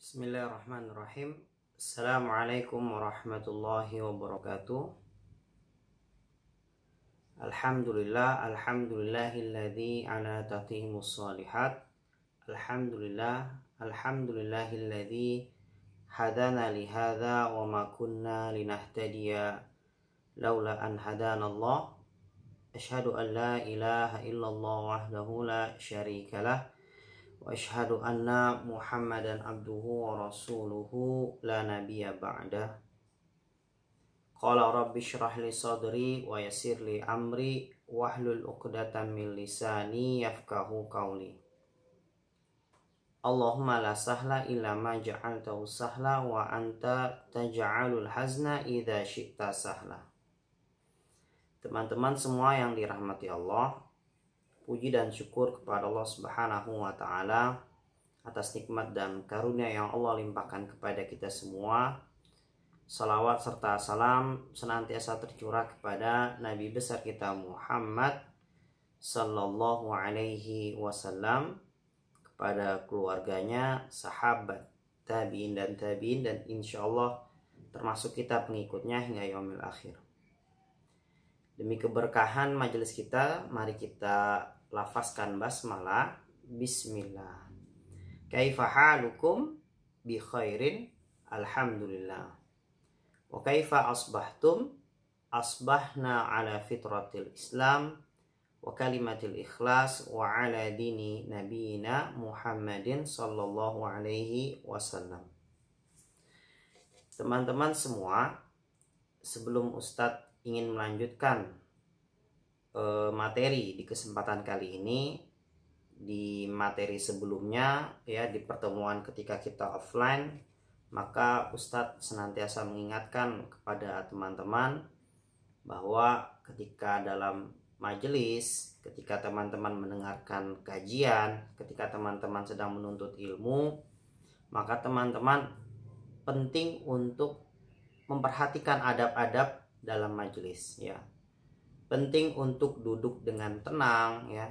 Bismillahirrahmanirrahim. Assalamualaikum warahmatullahi wabarakatuh. Alhamdulillahilladzi ala tatihimus shalihat. Alhamdulillahilladzi hadana lihadza wa ma kunna linahtadiya laula an hadanallah. Asyhadu an la ilaha illallah wahdahu la syarikalah. Wa asyhadu anna Muhammadan abduhu wa rasuluhu la nabiyya ba'dah. Qala rabbi shrah li sadri wa yassir li amri wahlul 'uqdatam min lisani yafqahu qawli. Allahumma la sahla illa ma ja'altahu sahla wa anta taj'alul hazna idza syi'ta sahla. Teman-teman semua yang dirahmati Allah, puji dan syukur kepada Allah Subhanahu wa Ta'ala atas nikmat dan karunia yang Allah limpahkan kepada kita semua. Salawat serta salam senantiasa tercurah kepada Nabi besar kita Muhammad Sallallahu Alaihi Wasallam, kepada keluarganya, sahabat, tabi'in dan insya Allah termasuk kita pengikutnya hingga yaumil akhir. Demi keberkahan majelis kita, mari kita lafazkan basmalah. Bismillah. Kaifa halukum? Bi khairin, alhamdulillah. Wa kaifa asbahtum? Asbahna ala fitratil Islam wa kalimatil ikhlas wa ala dini nabiyina Muhammadin sallallahu alaihi wasallam. Teman-teman semua, sebelum Ustadz ingin melanjutkan materi di kesempatan kali ini, di materi sebelumnya ya, di pertemuan ketika kita offline, maka Ustadz senantiasa mengingatkan kepada teman-teman bahwa ketika dalam majelis, ketika teman-teman mendengarkan kajian, ketika teman-teman sedang menuntut ilmu, maka teman-teman penting untuk memperhatikan adab-adab dalam majelis ya. Penting untuk duduk dengan tenang ya,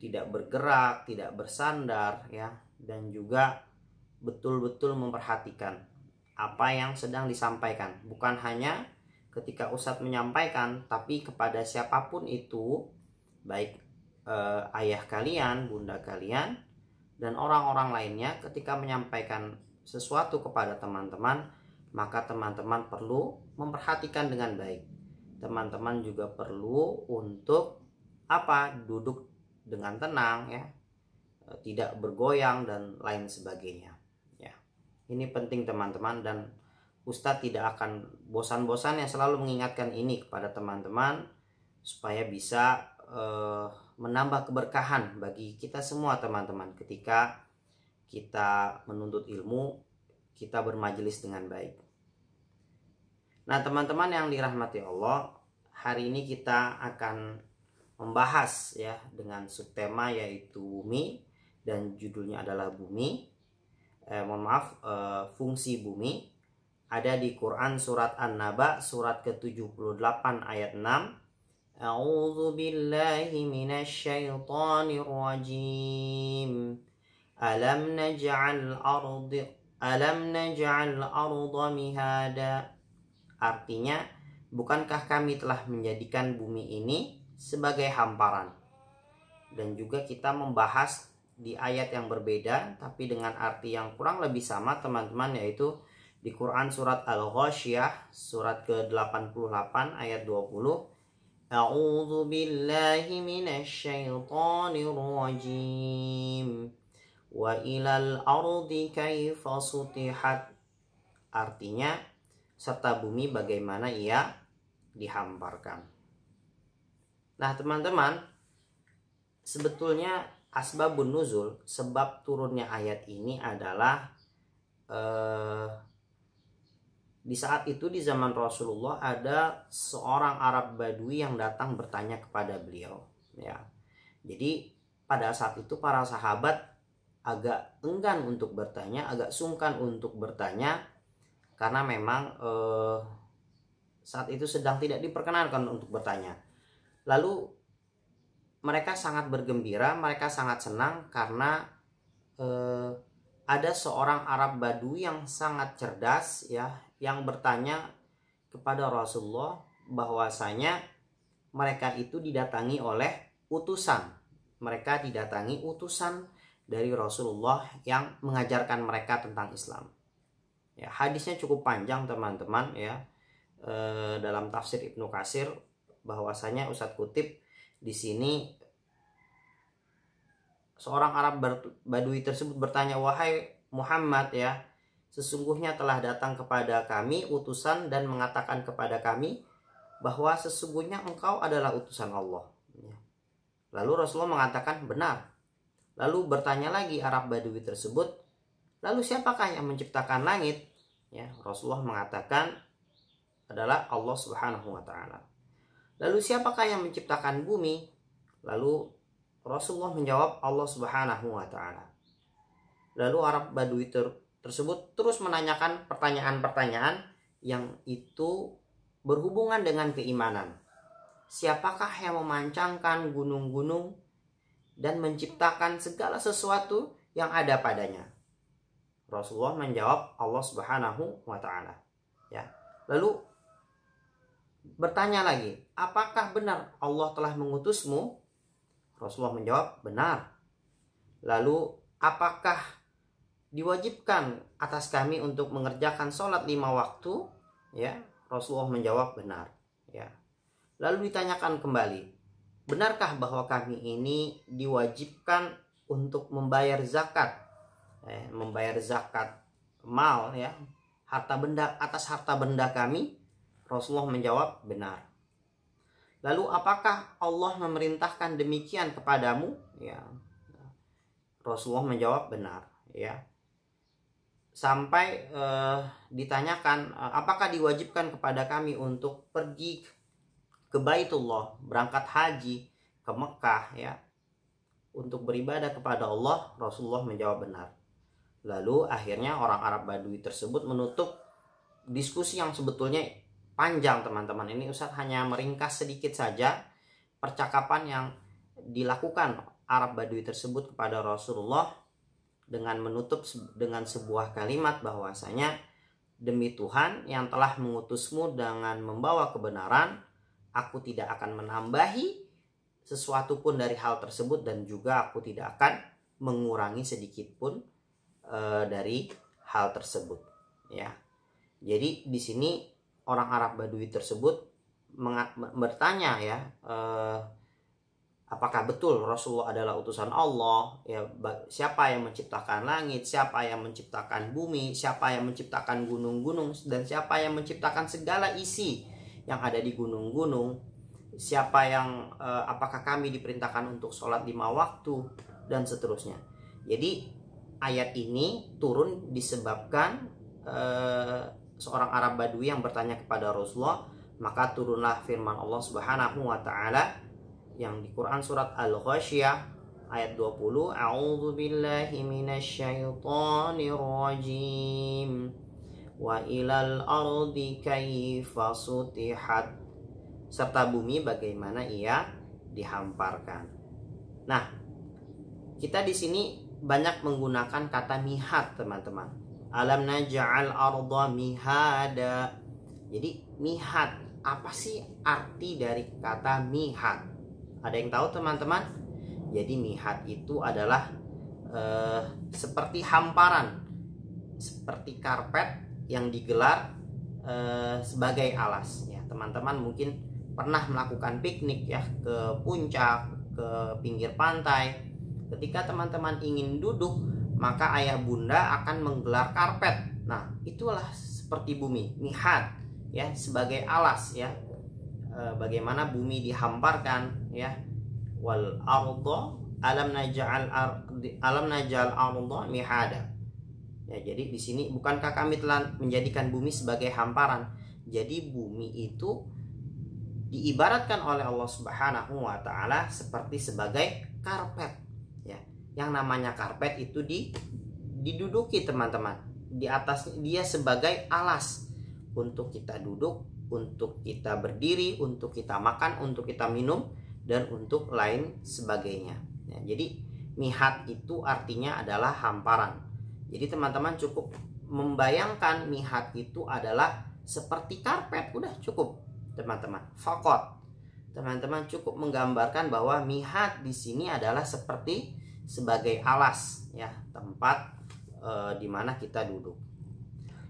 tidak bergerak, tidak bersandar ya, dan juga betul-betul memperhatikan apa yang sedang disampaikan. Bukan hanya ketika Ustadz menyampaikan, tapi kepada siapapun itu, baik ayah kalian, bunda kalian, dan orang-orang lainnya, ketika menyampaikan sesuatu kepada teman-teman, maka teman-teman perlu memperhatikan dengan baik. Teman-teman juga perlu untuk duduk dengan tenang ya, tidak bergoyang dan lain sebagainya ya. Ini penting teman-teman, dan Ustadz tidak akan bosan-bosan yang selalu mengingatkan ini kepada teman-teman supaya bisa menambah keberkahan bagi kita semua teman-teman. Ketika kita menuntut ilmu, kita bermajelis dengan baik. Nah teman-teman yang dirahmati Allah, hari ini kita akan membahas ya dengan subtema yaitu bumi, dan judulnya adalah bumi. Fungsi bumi. Ada di Quran surat An-Naba surat ke-78 ayat 6. A'udzu billahi minasy syaithanir rajim. Alam naj'al arda mihada. Artinya, bukankah kami telah menjadikan bumi ini sebagai hamparan? Dan juga kita membahas di ayat yang berbeda tapi dengan arti yang kurang lebih sama teman-teman, yaitu di Quran surat Al-Ghasyiyah surat ke-88 ayat 20. A'udzu billahi minasy syaithanir rajim. Wa ilal ardi kaifa sutihat. Artinya, serta bumi bagaimana ia dihamparkan. Nah teman-teman, sebetulnya asbabun nuzul, sebab turunnya ayat ini adalah di saat itu di zaman Rasulullah ada seorang Arab Badui yang datang bertanya kepada beliau ya. Jadi pada saat itu para sahabat agak enggan untuk bertanya, agak sungkan untuk bertanya, karena memang saat itu sedang tidak diperkenankan untuk bertanya. Lalu mereka sangat bergembira, mereka sangat senang karena ada seorang Arab Badui yang sangat cerdas ya, yang bertanya kepada Rasulullah bahwasanya mereka itu didatangi oleh utusan. Mereka didatangi utusan dari Rasulullah yang mengajarkan mereka tentang Islam. Ya, hadisnya cukup panjang teman-teman ya. Dalam tafsir Ibnu Katsir bahwasanya Ustadz kutip di sini seorang Arab Badui tersebut bertanya, "Wahai Muhammad ya, sesungguhnya telah datang kepada kami utusan dan mengatakan kepada kami bahwa sesungguhnya engkau adalah utusan Allah." Lalu Rasulullah mengatakan, "Benar." Lalu bertanya lagi Arab Badui tersebut, "Lalu siapakah yang menciptakan langit?" Ya, Rasulullah mengatakan adalah Allah Subhanahu wa taala. "Lalu siapakah yang menciptakan bumi?" Lalu Rasulullah menjawab, Allah Subhanahu wa taala. Lalu Arab Badui tersebut terus menanyakan pertanyaan-pertanyaan yang itu berhubungan dengan keimanan. Siapakah yang memancangkan gunung-gunung dan menciptakan segala sesuatu yang ada padanya? Rasulullah menjawab, Allah Subhanahu wa taala. Ya. Lalu bertanya lagi, apakah benar Allah telah mengutusmu? Rasulullah menjawab, benar. Lalu apakah diwajibkan atas kami untuk mengerjakan sholat 5 waktu? Ya, Rasulullah menjawab, benar. Ya. Lalu ditanyakan kembali, benarkah bahwa kami ini diwajibkan untuk membayar zakat? Membayar zakat mal ya, harta benda, atas harta benda kami? Rasulullah menjawab, benar. Lalu apakah Allah memerintahkan demikian kepadamu? Ya. Rasulullah menjawab, benar. Ya. Sampai ditanyakan, apakah diwajibkan kepada kami untuk pergi ke Baitullah, berangkat haji ke Mekah ya, untuk beribadah kepada Allah? Rasulullah menjawab, benar. Lalu akhirnya orang Arab Badui tersebut menutup diskusi yang sebetulnya panjang teman-teman. Ini Ustadz hanya meringkas sedikit saja percakapan yang dilakukan Arab Badui tersebut kepada Rasulullah dengan menutup dengan sebuah kalimat bahwasanya, demi Tuhan yang telah mengutusmu dengan membawa kebenaran, aku tidak akan menambahi sesuatu pun dari hal tersebut dan juga aku tidak akan mengurangi sedikit pun dari hal tersebut ya. Jadi di sini orang Arab Badui tersebut bertanya ya, apakah betul Rasulullah adalah utusan Allah ya? Siapa yang menciptakan langit, siapa yang menciptakan bumi, siapa yang menciptakan gunung-gunung, dan siapa yang menciptakan segala isi yang ada di gunung-gunung? Siapa yang apakah kami diperintahkan untuk sholat 5 waktu dan seterusnya. Jadi ayat ini turun disebabkan seorang Arab Badui yang bertanya kepada Rasulullah, maka turunlah firman Allah Subhanahu wa taala yang di Quran surat Al-Ghasyiyah ayat 20, A'udzu billahi minasyaitonir rajim. Wa ilal ardi kaifa sutihat, serta bumi bagaimana ia dihamparkan. Nah, kita di sini banyak menggunakan kata mihad teman-teman. Alam naj'al arda mihada. Jadi mihad, apa sih arti dari kata mihad? Ada yang tahu teman-teman? Jadi mihad itu adalah seperti hamparan, seperti karpet yang digelar sebagai alas ya. Teman-teman mungkin pernah melakukan piknik ya, ke puncak, ke pinggir pantai. Ketika teman-teman ingin duduk, maka ayah bunda akan menggelar karpet. Nah, itulah seperti bumi, mihad ya, sebagai alas ya. Bagaimana bumi dihamparkan ya. Wal arda alam naj'al arda mihada. Ya, jadi di sini bukankah kami telah menjadikan bumi sebagai hamparan? Jadi bumi itu diibaratkan oleh Allah Subhanahu wa taala seperti sebagai karpet. Yang namanya karpet itu diduduki teman-teman. Di atas dia sebagai alas untuk kita duduk, untuk kita berdiri, untuk kita makan, untuk kita minum, dan untuk lain sebagainya ya. Jadi mihad itu artinya adalah hamparan. Jadi teman-teman cukup membayangkan mihat itu adalah seperti karpet, udah cukup teman-teman. Fakot. Teman-teman cukup menggambarkan bahwa mihat di sini adalah seperti sebagai alas ya, tempat di mana kita duduk.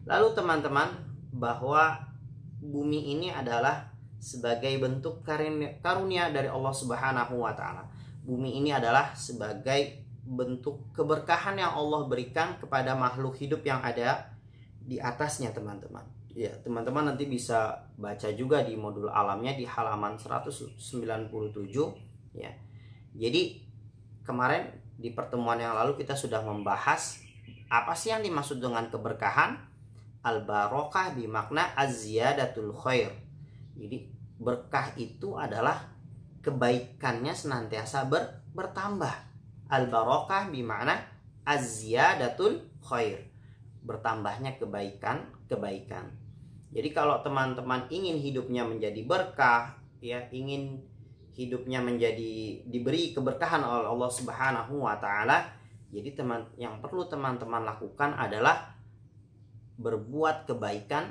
Lalu teman-teman, bahwa bumi ini adalah sebagai bentuk karunia dari Allah Subhanahu wa taala. Bumi ini adalah sebagai bentuk keberkahan yang Allah berikan kepada makhluk hidup yang ada di atasnya, teman-teman. Ya, teman-teman nanti bisa baca juga di modul alamnya di halaman 197 ya. Jadi kemarin di pertemuan yang lalu kita sudah membahas apa sih yang dimaksud dengan keberkahan. Al-barokah bimakna az-ziyadatul khair. Jadi berkah itu adalah kebaikannya senantiasa bertambah. Al-barokah bimakna az-ziyadatul khair. Bertambahnya kebaikan. Jadi kalau teman-teman ingin hidupnya menjadi berkah, ya, ingin hidupnya menjadi diberi keberkahan oleh Allah Subhanahu wa taala, jadi yang perlu teman-teman lakukan adalah berbuat kebaikan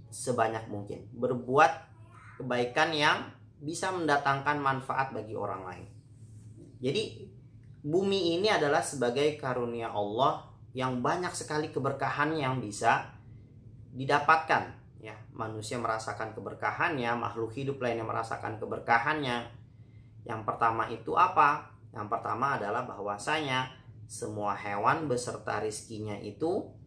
sebanyak mungkin. Berbuat kebaikan yang bisa mendatangkan manfaat bagi orang lain. Jadi bumi ini adalah sebagai karunia Allah yang banyak sekali keberkahan yang bisa didapatkan ya. Manusia merasakan keberkahannya, makhluk hidup lainnya merasakan keberkahannya. Yang pertama itu apa? Yang pertama adalah bahwasanya semua hewan beserta rizkinya itu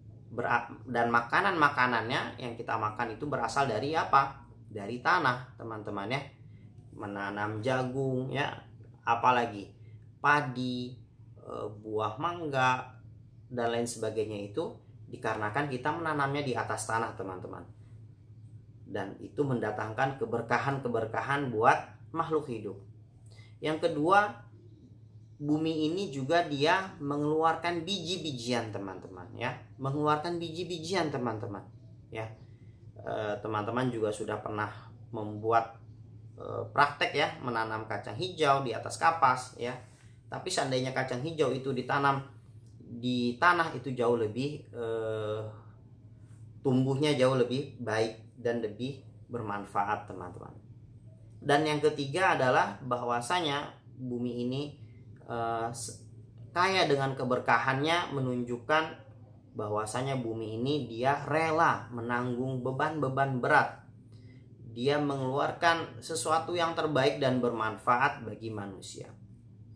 dan makanan-makanannya yang kita makan itu berasal dari apa? Dari tanah, teman-teman ya. Menanam jagung ya, apalagi padi, buah mangga dan lain sebagainya itu dikarenakan kita menanamnya di atas tanah, teman-teman. Dan itu mendatangkan keberkahan-keberkahan buat makhluk hidup. Yang kedua, bumi ini juga dia mengeluarkan biji-bijian, teman-teman ya. Mengeluarkan biji-bijian, teman-teman ya. Teman-teman juga sudah pernah membuat praktek ya, menanam kacang hijau di atas kapas ya. Tapi seandainya kacang hijau itu ditanam di tanah, itu jauh lebih tumbuhnya jauh lebih baik dan lebih bermanfaat, teman-teman. Dan yang ketiga adalah bahwasanya bumi ini kaya dengan keberkahannya, menunjukkan bahwasanya bumi ini dia rela menanggung beban-beban berat. Dia mengeluarkan sesuatu yang terbaik dan bermanfaat bagi manusia.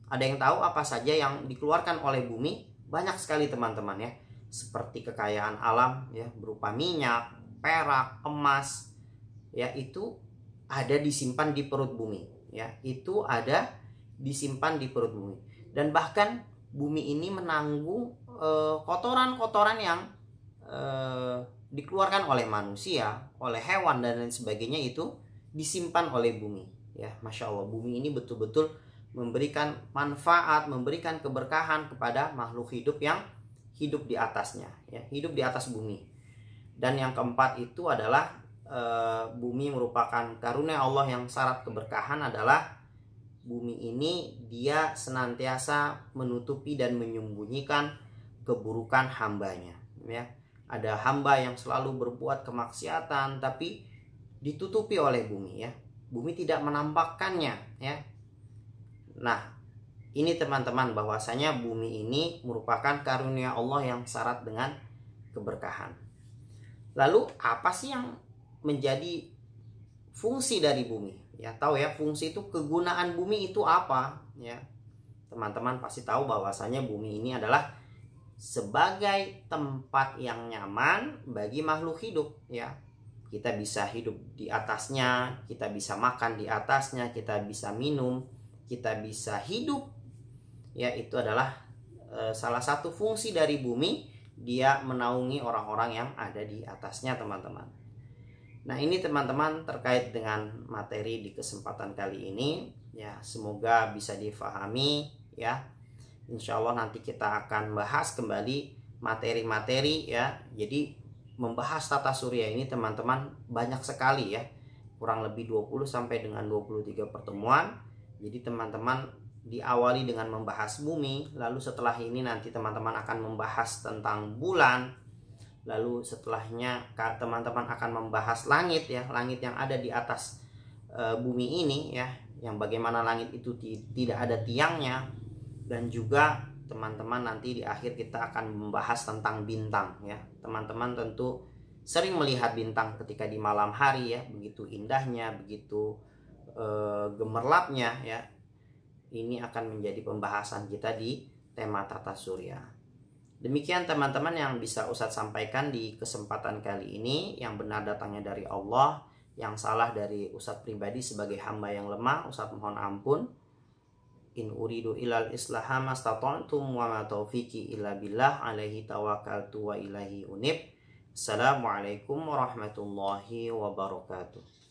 Ada yang tahu apa saja yang dikeluarkan oleh bumi? Banyak sekali, teman-teman ya. Seperti kekayaan alam ya, berupa minyak, perak, emas ya, itu ada disimpan di perut bumi ya. Itu ada disimpan di perut bumi. Dan bahkan bumi ini menanggung kotoran-kotoran yang dikeluarkan oleh manusia, oleh hewan dan lain sebagainya, itu disimpan oleh bumi ya. Masya Allah, bumi ini betul-betul memberikan manfaat, memberikan keberkahan kepada makhluk hidup yang hidup di atasnya ya, hidup di atas bumi. Dan yang keempat itu adalah bumi merupakan karunia Allah yang syarat keberkahan adalah bumi ini dia senantiasa menutupi dan menyembunyikan keburukan hambanya ya. Ada hamba yang selalu berbuat kemaksiatan tapi ditutupi oleh bumi ya. Bumi tidak menampakkannya ya. Nah, ini teman-teman, bahwasanya bumi ini merupakan karunia Allah yang syarat dengan keberkahan. Lalu apa sih yang menjadi fungsi dari bumi? Ya, tahu ya, fungsi itu, kegunaan bumi itu apa ya. Teman-teman pasti tahu bahwasanya bumi ini adalah sebagai tempat yang nyaman bagi makhluk hidup ya. Kita bisa hidup di atasnya, kita bisa makan di atasnya, kita bisa minum, kita bisa hidup ya. Itu adalah salah satu fungsi dari bumi, dia menaungi orang-orang yang ada di atasnya, teman-teman. Nah, ini teman-teman terkait dengan materi di kesempatan kali ini ya, semoga bisa difahami ya. Insya Allah nanti kita akan bahas kembali materi-materi ya. Jadi membahas tata surya ini, teman-teman, banyak sekali ya, kurang lebih 20 sampai dengan 23 pertemuan. Jadi teman-teman diawali dengan membahas bumi, lalu setelah ini nanti teman-teman akan membahas tentang bulan, lalu setelahnya teman-teman akan membahas langit ya, langit yang ada di atas bumi ini ya, yang bagaimana langit itu tidak ada tiangnya, dan juga teman-teman nanti di akhir kita akan membahas tentang bintang ya. Teman-teman tentu sering melihat bintang ketika di malam hari ya, begitu indahnya, begitu gemerlapnya ya. Ini akan menjadi pembahasan kita di tema tata surya. Demikian teman-teman yang bisa Ustadz sampaikan di kesempatan kali ini. Yang benar datangnya dari Allah, yang salah dari Ustadz pribadi sebagai hamba yang lemah. Ustadz mohon ampun. In uridu ilal islaha mastata'tum wa ma taufiqi illa billah alaihi tawakkaltu wa ilaihi unib. Assalamualaikum warahmatullahi wabarakatuh.